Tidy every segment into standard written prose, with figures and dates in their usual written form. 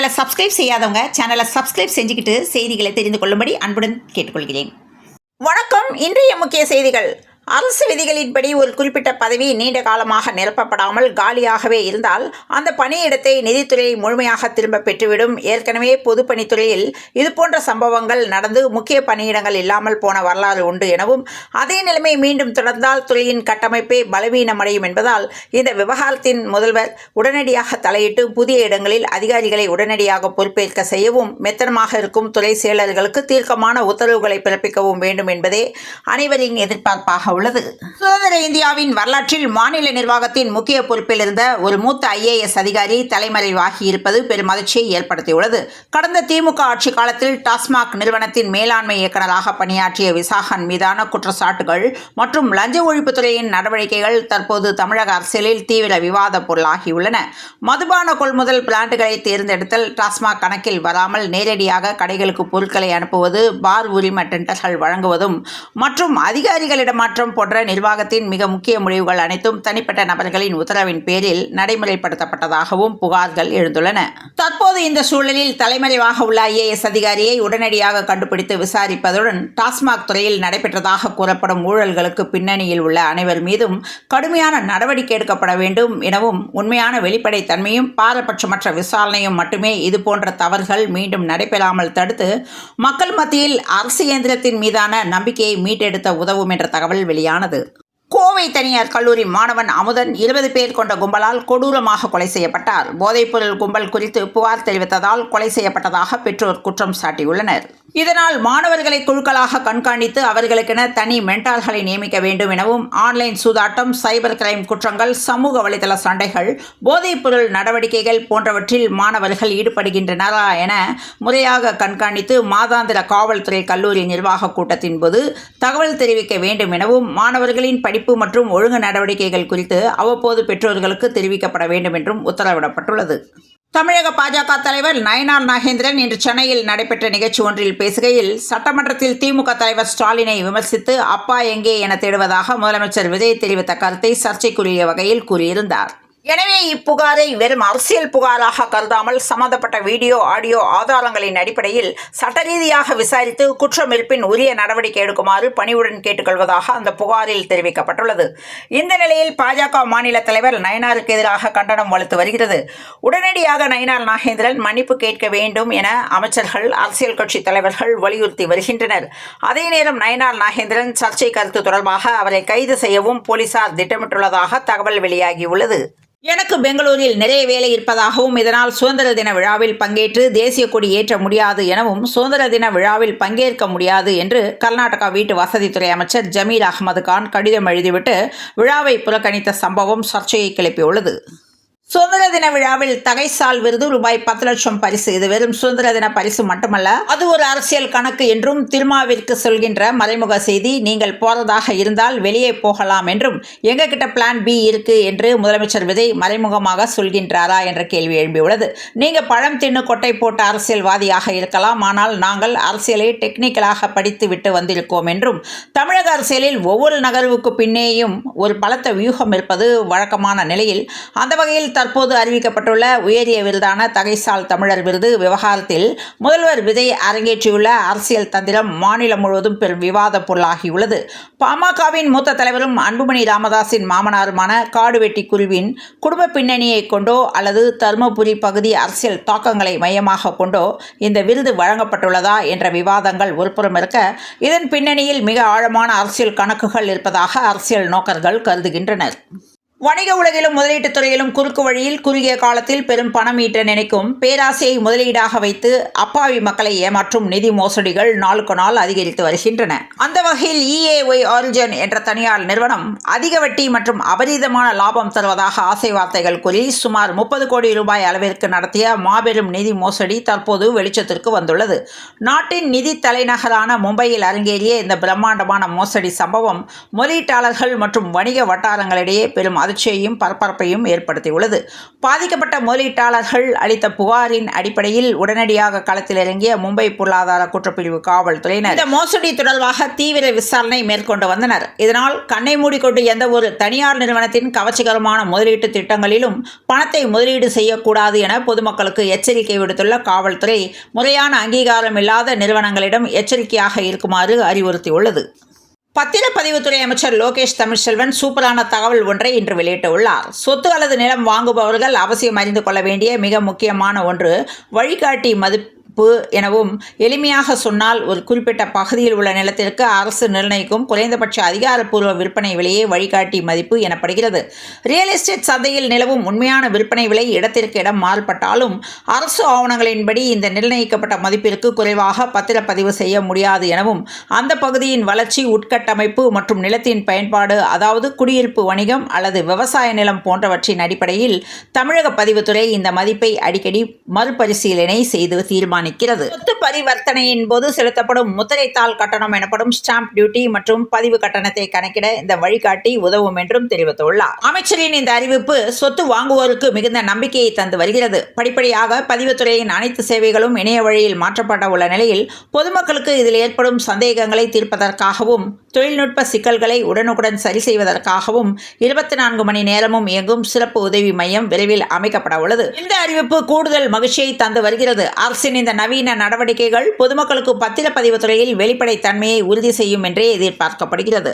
சேனலை சப்ஸ்கிரைப் செய்யாதவங்க சேனலை சப்ஸ்கிரைப் செஞ்சுக்கிட்டு செய்திகளை தெரிந்து கொள்ளும்படி அன்புடன் கேட்டுக்கொள்கிறேன். வணக்கம். இன்றைய முக்கிய செய்திகள். அரசு விதிகளின்படி ஒரு குறிப்பிட்ட பதவி நீண்ட காலமாக நிரப்பப்படாமல் காலியாகவே இருந்தால் அந்த பணியிடத்தை நிதித்துறை முழுமையாக திரும்ப பெற்றுவிடும். ஏற்கனவே பொதுப்பணித்துறையில் இதுபோன்ற சம்பவங்கள் நடந்து முக்கிய பணியிடங்கள் இல்லாமல் போன வரலாறு உண்டு எனவும், அதே நிலைமை மீண்டும் தொடர்ந்தால் துறையின் கட்டமைப்பே பலவீனமடையும் என்பதால் இந்த விவகாரத்தின் முதல்வர் உடனடியாக தலையிட்டு புதிய இடங்களில் அதிகாரிகளை உடனடியாக பொறுப்பேற்க செய்யவும், மெத்தனமாக இருக்கும் துறை செயலர்களுக்கு தீர்க்கமான உத்தரவுகளை பிறப்பிக்கவும் வேண்டும் என்பதே அனைவரின் எதிர்பார்ப்பாக உள்ளது. சுதந்திர இந்தியாவின் வரலாற்றில் மாநில நிர்வாகத்தின் முக்கிய பொறுப்பில் இருந்த ஒரு மூத்த IAS அதிகாரி தலைமறைவாகி இருப்பது பெரும் அதிர்ச்சியை ஏற்படுத்தியுள்ளது. கடந்த திமுக ஆட்சி காலத்தில் டாஸ்மாக் நிறுவனத்தின் மேலாண்மை இயக்குநராக பணியாற்றிய விசாகன் மீதான குற்றச்சாட்டுகள் மற்றும் லஞ்ச ஒழிப்புத்துறையின் நடவடிக்கைகள் தற்போது தமிழக அரசியலில் தீவிர விவாத பொருளாகியுள்ளன. மதுபான கொள்முதல் பிளான்ட்களை தேர்ந்தெடுத்தல், டாஸ்மாக் கணக்கில் வராமல் நேரடியாக கடைகளுக்கு பொருட்களை அனுப்புவது, பார் உரிம டெண்டர்கள் வழங்குவதும் மற்றும் அதிகாரிகளிடம் மாற்றம் போன்ற நிர்வாகத்தின் மிக முக்கிய முடிவுகள் அனைத்தும் தனிப்பட்ட நபர்களின் உத்தரவின் பேரில் நடைமுறைப்படுத்தப்பட்டதாகவும் புகார்கள் எழுந்துள்ளன. தற்போது இந்த சூழலில் தலைமறைவாக உள்ள IAS அதிகாரியை உடனடியாக கண்டுபிடித்து விசாரிப்பதுடன் டாஸ்மாக் துறையில் நடைபெற்றதாக கூறப்படும் ஊழல்களுக்கு பின்னணியில் உள்ள அனைவர் மீதும் கடுமையான நடவடிக்கை எடுக்கப்பட வேண்டும் எனவும், உண்மையான வெளிப்படைத்தன்மையும் பாரபட்சமற்ற விசாரணையும் மட்டுமே இதுபோன்ற தவறுகள் மீண்டும் நடைபெறாமல் தடுத்து மக்கள் மத்தியில் அரசு இயந்திரத்தின் மீதான நம்பிக்கையை மீட்டெடுத்த உதவும் என்ற தகவல் வெளியானது. கோவை தனியார் கல்லூரி மாணவன் அமுதன் 20 பேர் கொண்ட கும்பலால் கொடூரமாக கொலை செய்யப்பட்டார். போதைப்பொருள் கும்பல் குறித்து புகார் தெரிவித்ததால் கொலை செய்யப்பட்டதாக பெற்றோர் குற்றம் சாட்டியுள்ளனர். இதனால் மாணவர்களை குழுக்களாக கண்காணித்து அவர்களுக்கென தனி மென்டார்களை நியமிக்க வேண்டும் எனவும், ஆன்லைன் சூதாட்டம், சைபர் கிரைம் குற்றங்கள், சமூக வலைதள சண்டைகள், போதைப்பொருள் நடவடிக்கைகள் போன்றவற்றில் மாணவர்கள் ஈடுபடுகின்றனரா என முறையாக கண்காணித்து மாதாந்திர காவல்துறை கல்லூரி நிர்வாக கூட்டத்தின் போது தகவல் தெரிவிக்க வேண்டும் எனவும், மாணவர்களின் படிப்பு மற்றும் ஒழுங்கு நடவடிக்கைகள் குறித்து அவ்வப்போது பெற்றோர்களுக்கு தெரிவிக்கப்பட வேண்டும் என்றும் உத்தரவிடப்பட்டுள்ளது. தமிழக பாஜக தலைவர் நயினார் நாகேந்திரன் இன்று சென்னையில் நடைபெற்ற நிகழ்ச்சி ஒன்றில் பேசுகையில், சட்டமன்றத்தில் திமுக தலைவர் ஸ்டாலினை விமர்சித்து அப்பா எங்கே என தேடுவதாக முதலமைச்சர் விஜய் தெரிவித்த கருத்தை சர்ச்சைக்குரிய வகையில் கூறியிருந்தார். எனவே இப்புகாரை வெறும் அரசியல் புகாராக கருதாமல் சம்பந்தப்பட்ட வீடியோ, ஆடியோ ஆதாரங்களின் அடிப்படையில் சட்ட ரீதியாக விசாரித்து குற்றம் இருப்பின் உரிய நடவடிக்கை எடுக்குமாறு பணிவுடன் கேட்டுக்கொள்வதாக அந்த புகாரில் தெரிவிக்கப்பட்டுள்ளது. இந்த நிலையில் பாஜக மாநில தலைவர் நயினாருக்கு எதிராக கண்டனம் வலுத்து வருகிறது. உடனடியாக நயினார் நாகேந்திரன் மன்னிப்பு கேட்க வேண்டும் என அமைச்சர்கள், அரசியல் கட்சி தலைவர்கள் வலியுறுத்தி வருகின்றனர். அதே நேரம் நயினார் நாகேந்திரன் சர்ச்சை கருத்து தொடர்பாக அவரை கைது செய்யவும் போலீசார் திட்டமிட்டுள்ளதாக தகவல் வெளியாகியுள்ளது. எனக்கு பெங்களூரில் நிறைய வேலை இருப்பதாகவும், இதனால் சுதந்திர தின விழாவில் பங்கேற்று தேசிய கொடி ஏற்ற முடியாது எனவும், சுதந்திர தின விழாவில் பங்கேற்க முடியாது என்று கர்நாடகா வீட்டு வசதித்துறை அமைச்சர் ஜமீர் அகமது கான் கடிதம் எழுதிவிட்டு விழாவை புறக்கணித்த சம்பவம் சர்ச்சையை கிளப்பியுள்ளது. சுதந்திர தின விழாவில் தகைசால் விருது ரூபாய் 10 லட்சம் பரிசு. இது வெறும் சுதந்திர தின பரிசு மட்டுமல்ல, அது ஒரு அரசியல் கணக்கு என்றும் திருமாவிற்கு சொல்கின்ற மறைமுக செய்தி. நீங்கள் போறதாக இருந்தால் வெளியே போகலாம் என்றும், எங்ககிட்ட பிளான் B இருக்கு என்று முதலமைச்சர் விஜய் மறைமுகமாக சொல்கின்றாரா என்ற கேள்வி எழும்பியுள்ளது. நீங்க பழம் தின்னு கொட்டை போட்ட அரசியல்வாதியாக இருக்கலாம், ஆனால் நாங்கள் அரசியலை டெக்னிக்கலாக படித்து விட்டு வந்திருக்கோம் என்றும், தமிழக அரசியலில் ஒவ்வொரு நகர்வுக்கு பின்னேயும் ஒரு பலத்த வியூகம் இருப்பது வழக்கமான நிலையில், அந்த வகையில் தற்போது அறிவிக்கப்பட்டுள்ள உயரிய விருதான தகைசால் தமிழர் விருது விவகாரத்தில் முதல்வர் விஜய் அரங்கேற்றியுள்ள அரசியல் தந்திரம் மாநிலம் முழுவதும் பெரும் விவாத பொருளாகியுள்ளது. பாமகவின் மூத்த தலைவரும் அன்புமணி ராமதாஸின் மாமனாருமான காடுவெட்டி குருவின் குடும்ப பின்னணியை கொண்டோ அல்லது தருமபுரி பகுதி அரசியல் தாக்கங்களை மையமாக கொண்டோ இந்த விருது வழங்கப்பட்டுள்ளதா என்ற விவாதங்கள் ஒருபுறம் இருக்க, இதன் பின்னணியில் மிக ஆழமான அரசியல் கணக்குகள் இருப்பதாக அரசியல் நோக்கர்கள் கருதுகின்றனர். வணிக உலகிலும் முதலீட்டுத் துறையிலும் குறுக்கு வழியில் குறுகிய காலத்தில் பெரும் பணம் ஈட்ட நினைக்கும் பேராசையை முதலீடாக வைத்து அப்பாவி மக்களை ஏமாற்றும் நிதி மோசடிகள் நாளுக்கு நாள் அதிகரித்து வருகின்றன. அந்த வகையில் EAY ஆரிஜின் என்ற தனியார் நிறுவனம் அதிக வட்டி மற்றும் அபரிதமான லாபம் தருவதாக ஆசை வார்த்தைகள் கூறி சுமார் 30 கோடி ரூபாய் அளவிற்கு நடத்திய மாபெரும் நிதி மோசடி தற்போது வெளிச்சத்திற்கு வந்துள்ளது. நாட்டின் நிதி தலைநகரான மும்பையில் அரங்கேறிய இந்த பிரம்மாண்டமான மோசடி சம்பவம் முதலீட்டாளர்கள் மற்றும் வணிக வட்டாரங்களிடையே பெரும் அதிர்ச்சியையும் பரபரப்பையும் ஏற்படுத்தியுள்ளது. பாதிக்கப்பட்ட முதலீட்டாளர்கள் அளித்த புகாரின் அடிப்படையில் உடனடியாக களத்தில் இறங்கிய மும்பை பொருளாதார குற்றப்பிரிவு காவல்துறையினர் இந்த மோசடி தொடர்பாக தீவிர விசாரணை மேற்கொண்டு வந்தனர். இதனால் கண்ணை மூடிக்கொண்டு எந்த ஒரு தனியார் நிறுவனத்தின் கவர்ச்சிகரமான முதலீட்டு திட்டங்களிலும் பணத்தை முதலீடு செய்யக்கூடாது என பொதுமக்களுக்கு எச்சரிக்கை விடுத்துள்ள காவல்துறை முறையான அங்கீகாரம் இல்லாத நிறுவனங்களிடம் எச்சரிக்கையாக இருக்குமாறு அறிவுறுத்தியுள்ளது. பத்திரப்பதிவுத்துறை அமைச்சர் லோகேஷ் தமிழ்செல்வன் சூப்பரான தகவல் ஒன்றை இன்று வெளியிட்டுள்ளார். சொத்து அல்லது நிலம் வாங்குபவர்கள் அவசியம் அறிந்து கொள்ள வேண்டிய மிக முக்கியமான ஒன்று வழிகாட்டி மதிப்பு எனவும், எளிமையாக சொன்னால் ஒரு குறிப்பிட்ட பகுதியில் உள்ள நிலத்திற்கு அரசு நிர்ணயிக்கும் குறைந்தபட்ச அதிகாரப்பூர்வ விற்பனை விலையே வழிகாட்டி மதிப்பு எனப்படுகிறது. ரியல் எஸ்டேட் சந்தையில் நிலவும் உண்மையான விற்பனை விலை இடத்திற்கு இடம் மாறுபட்டாலும் அரசு ஆவணங்களின்படி இந்த நிர்ணயிக்கப்பட்ட மதிப்பிற்கு குறைவாக பத்திரப்பதிவு செய்ய முடியாது எனவும், அந்த பகுதியின் வளர்ச்சி, உட்கட்டமைப்பு மற்றும் நிலத்தின் பயன்பாடு, அதாவது குடியிருப்பு, வணிகம் அல்லது விவசாய நிலம் போன்றவற்றின் அடிப்படையில் தமிழக பதிவுத்துறை இந்த மதிப்பை அடிக்கடி மறுபரிசீலனை செய்து தீர்மானிக்கிறது. சொத்து பரிவர்த்தனையின் போது செலுத்தப்படும் முத்திரைத்தாள் கட்டணம் எனப்படும் ஸ்டாம்ப் டியூட்டி மற்றும் பதிவு கட்டணத்தை கணக்கிட இந்த வழிகாட்டி உதவும் என்றும் தெரிவித்துள்ளார். அமைச்சரின் இந்த அறிவிப்பு சொத்து வாங்குவோருக்கு மிகுந்த நம்பிக்கையை தந்து வருகிறது. படிப்படியாக பதிவுத்துறையின் அனைத்து சேவைகளும் இணைய வழியில் மாற்றப்பட உள்ள நிலையில் பொதுமக்களுக்கு இதில் ஏற்படும் சந்தேகங்களை தீர்ப்பதற்காகவும் தொழில்நுட்ப சிக்கல்களை உடனுக்குடன் சரி செய்வதற்காகவும் 24 மணி நேரமும் இயங்கும் சிறப்பு உதவி மையம் விரைவில் அமைக்கப்பட உள்ளது. இந்த அறிவிப்பு கூடுதல் மகிழ்ச்சியை தந்து வருகிறது. அரசின் இந்த நவீன நடவடிக்கைகள் பொதுமக்களுக்கு பத்திரப்பதிவு துறையில் வெளிப்படைத்தன்மையை உறுதி செய்யும் என்றே எதிர்பார்க்கப்படுகிறது.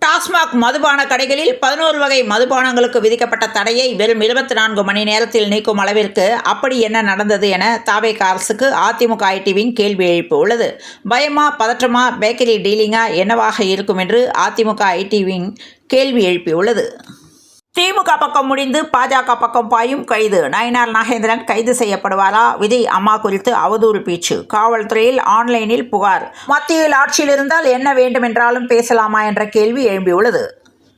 டாஸ்மாக் மதுபான கடைகளில் 11 வகை மதுபானங்களுக்கு விதிக்கப்பட்ட தடையை வெறும் 24 மணி நேரத்தில் நீக்கும் அளவிற்கு அப்படி என்ன நடந்தது என தாவேக அரசுக்கு அதிமுக ஐடி விங் கேள்வி எழுப்பியுள்ளது. பயமா, பதற்றமா, பேக்கரி டீலிங்கா என்னவாக இருக்கும் என்று அதிமுக ஐடி விங் கேள்வி எழுப்பியுள்ளது. திமுக பக்கம் முடிந்து பாஜக பக்கம் பாயும் கைது. நயினார் நாகேந்திரன் கைது செய்யப்படுவாரா? விஜய் அம்மா குறித்து அவதூறு பேச்சு. காவல்துறையில் ஆன்லைனில் புகார். மத்தியில் ஆட்சியில் இருந்தால் என்ன வேண்டுமென்றாலும் பேசலாமா என்ற கேள்வி எழும்பியுள்ளது.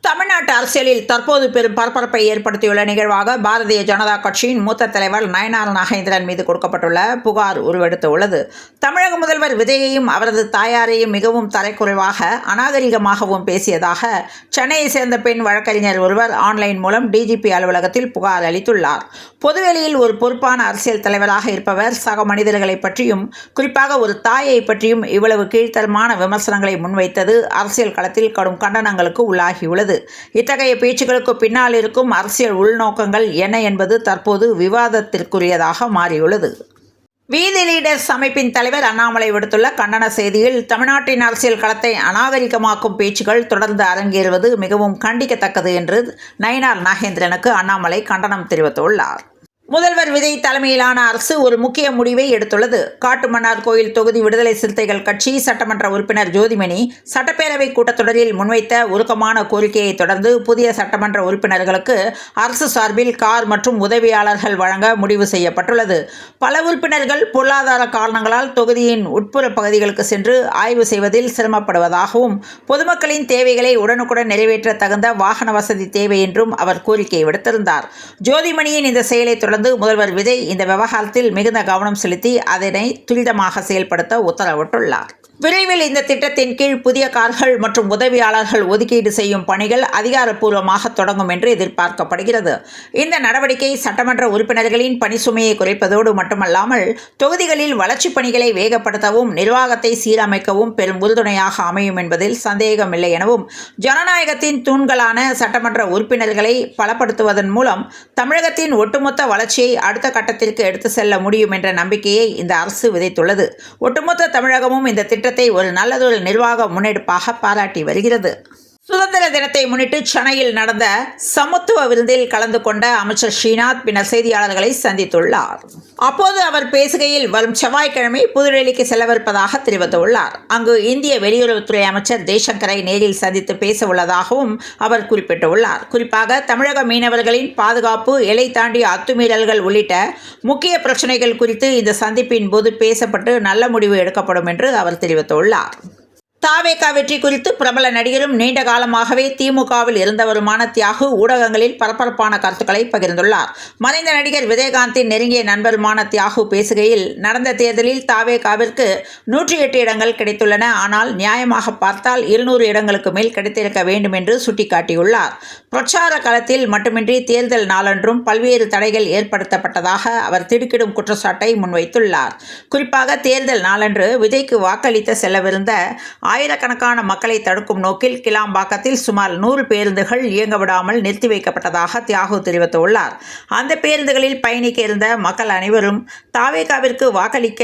தமிழ்நாட்டு அரசியலில் தற்போது பெரும் பரபரப்பை ஏற்படுத்தியுள்ள நிகழ்வாக பாரதிய ஜனதா கட்சியின் மூத்த தலைவர் நயினார் நாகேந்திரன் மீது கொடுக்கப்பட்டுள்ள புகார் உருவெடுத்துள்ளது. தமிழக முதல்வர் விஜயையும் அவரது தாயாரையும் மிகவும் தரைக்குறைவாக, அநாகரிகமாகவும் பேசியதாக சென்னையை சேர்ந்த பெண் வழக்கறிஞர் ஒருவர் ஆன்லைன் மூலம் டிஜிபி அலுவலகத்தில் புகார் அளித்துள்ளார். பொதுவெளியில் ஒரு பொறுப்பான அரசியல் தலைவராக இருப்பவர் சக மனிதர்களை பற்றியும், குறிப்பாக ஒரு தாயை பற்றியும் இவ்வளவு கீழ்த்தரமான விமர்சனங்களை முன்வைத்தது அரசியல் களத்தில் கடும் கண்டனங்களுக்கு உள்ளாகியுள்ளது. இத்தகைய பேச்சுகளுக்கு பின்னால் இருக்கும் அரசியல் உள்நோக்கங்கள் என்ன என்பது தற்போது விவாதத்திற்குரியதாக மாறியுள்ளது. வீதி லீடர்ஸ் அமைப்பின் தலைவர் அண்ணாமலை விடுத்துள்ள கண்டன செய்தியில், தமிழ்நாட்டின் அரசியல் களத்தை அநாகரிகமாக்கும் பேச்சுகள் தொடர்ந்து அரங்கேறுவது மிகவும் கண்டிக்கத்தக்கது என்று நயினார் நாகேந்திரனுக்கு அண்ணாமலை கண்டனம் தெரிவித்துள்ளார். முதல்வர் விஜய் தலைமையிலான அரசு ஒரு முக்கிய முடிவை எடுத்துள்ளது. காட்டுமன்னார் கோயில் தொகுதி விடுதலை சிறுத்தைகள் கட்சி சட்டமன்ற உறுப்பினர் ஜோதிமணி சட்டப்பேரவை கூட்டத்தொடரில் முன்வைத்த உருக்கமான கோரிக்கையை தொடர்ந்து புதிய சட்டமன்ற உறுப்பினர்களுக்கு அரசு சார்பில் கார் மற்றும் உதவியாளர்கள் வழங்க முடிவு செய்யப்பட்டுள்ளது. பல உறுப்பினர்கள் பொருளாதார காரணங்களால் தொகுதியின் உட்புற பகுதிகளுக்கு சென்று ஆய்வு செய்வதில் சிரமப்படுவதாகவும், பொதுமக்களின் தேவைகளை உடனுக்குடன் நிறைவேற்ற தகுந்த வாகன வசதி தேவை என்றும் அவர் கோரிக்கை விடுத்திருந்தார். ஜோதிமணியின் இந்த செயலை தொடர்ந்து முதல்வர் விஜய் இந்த விவகாரத்தில் மிகுந்த கவனம் செலுத்தி அதனை துரிதமாக செயல்படுத்த உத்தரவிட்டுள்ளார். விரைவில் இந்த திட்டத்தின் கீழ் புதிய கார்கள் மற்றும் உதவியாளர்கள் ஒதுக்கீடு செய்யும் பணிகள் அதிகாரப்பூர்வமாக தொடங்கும் என்று எதிர்பார்க்கப்படுகிறது. இந்த நடவடிக்கை சட்டமன்ற உறுப்பினர்களின் பணிசுமையை குறைப்பதோடு மட்டுமல்லாமல் தொகுதிகளில் வளர்ச்சிப் பணிகளை வேகப்படுத்தவும் நிர்வாகத்தை சீரமைக்கவும் பெரும் உறுதுணையாக அமையும் என்பதில் சந்தேகமில்லை எனவும், ஜனநாயகத்தின் தூண்களான சட்டமன்ற உறுப்பினர்களை பலப்படுத்துவதன் மூலம் தமிழகத்தின் ஒட்டுமொத்த வளர்ச்சியை அடுத்த கட்டத்திற்கு எடுத்து செல்ல முடியும் என்ற நம்பிக்கையை இந்த அரசு விதைத்துள்ளது. ஒட்டுமொத்த தமிழகமும் இந்த திட்டத்தை ஒரு நல்லதொரு நிர்வாக முன்னெடுப்பாக பாராட்டி வருகிறது. சுதந்திர தினத்தை முன்னிட்டு சென்னையில் நடந்த சமத்துவ விருந்தில் கலந்து கொண்ட அமைச்சர் ஸ்ரீநாத் பின்னர் செய்தியாளர்களை சந்தித்துள்ளார். அப்போது அவர் பேசுகையில் வரும் செவ்வாய்க்கிழமை புதுடெல்லிக்கு செல்லவிருப்பதாக தெரிவித்துள்ளார். அங்கு இந்திய வெளியுறவுத்துறை அமைச்சர் ஜெய்சங்கரை நேரில் சந்தித்து பேச உள்ளதாகவும் அவர் குறிப்பிட்டுள்ளார். குறிப்பாக தமிழக மீனவர்களின் பாதுகாப்பு, எல்லை தாண்டிய அத்துமீறல்கள் உள்ளிட்ட முக்கிய பிரச்சனைகள் குறித்து இந்த சந்திப்பின் போது பேசப்பட்டு நல்ல முடிவு எடுக்கப்படும் என்று அவர் தெரிவித்துள்ளார். தாவேகா வெற்றி குறித்து பிரபல நடிகரும் நீண்ட காலமாகவே திமுகவில் இருந்தவருமான தியாகு ஊடகங்களில் பரபரப்பான கருத்துக்களை பகிர்ந்துள்ளார். மறைந்த நடிகர் விஜயகாந்தின் நெருங்கிய நண்பருமான தியாகு பேசுகையில், நடந்த தேர்தலில் தாவேகாவிற்கு 108 இடங்கள் கிடைத்துள்ளன. ஆனால் நியாயமாக பார்த்தால் 200 இடங்களுக்கு மேல் கிடைத்திருக்க வேண்டும் என்று சுட்டிக்காட்டியுள்ளார். பிரச்சார களத்தில் மட்டுமின்றி தேர்தல் நாளன்றும் பல்வேறு தடைகள் ஏற்படுத்தப்பட்டதாக அவர் திடுக்கிடும் குற்றச்சாட்டை முன்வைத்துள்ளார். குறிப்பாக தேர்தல் நாளன்று விஜய்க்கு வாக்களித்த செல்லவிருந்த ஆயிரக்கணக்கான மக்களை தடுக்கும் நோக்கில் கிளாம்பாக்கத்தில் சுமார் 100 பேருந்துகள் இயங்க விடாமல் நிறுத்தி வைக்கப்பட்டதாக தியாகு தெரிவித்துள்ளார். அந்த பேருந்துகளில் பயணிக்க இருந்த மக்கள் அனைவரும் தாவேகாவிற்கு வாக்களிக்க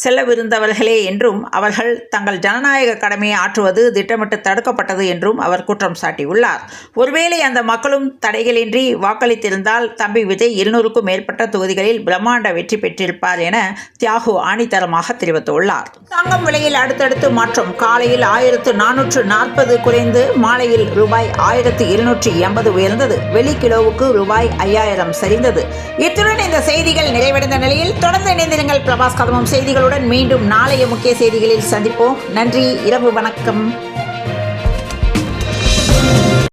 செல்லவிருந்தவர்களே என்றும், அவர்கள் தங்கள் ஜனநாயக கடமையை ஆற்றுவது திட்டமிட்டு தடுக்கப்பட்டது என்றும் அவர் குற்றம் சாட்டியுள்ளார். ஒருவேளை அந்த மக்களும் தடைகளின்றி வாக்களித்திருந்தால் தம்பி விஜய் 200க்கும் மேற்பட்ட தொகுதிகளில் பிரம்மாண்ட வெற்றி பெற்றிருப்பார் என தியாகு ஆணித்தரமாக தெரிவித்துள்ளார். தங்கம் விலையில் அடுத்தடுத்து மாற்றம். காலையில் 1440 குறைந்து மாலையில் ரூபாய் 1280 உயர்ந்தது. வெள்ளி கிலோவுக்கு ரூபாய் 5000 சரிந்தது. இத்துடன் இந்த செய்திகள் நிறைவடைந்த நிலையில் தொடர்ந்து இணைந்திருங்கள் பிரபாஸ் கதம்பம் செய்திகளுடன். மீண்டும் நாளைய முக்கிய செய்திகளில் சந்திப்போம். நன்றி. இரவு வணக்கம்.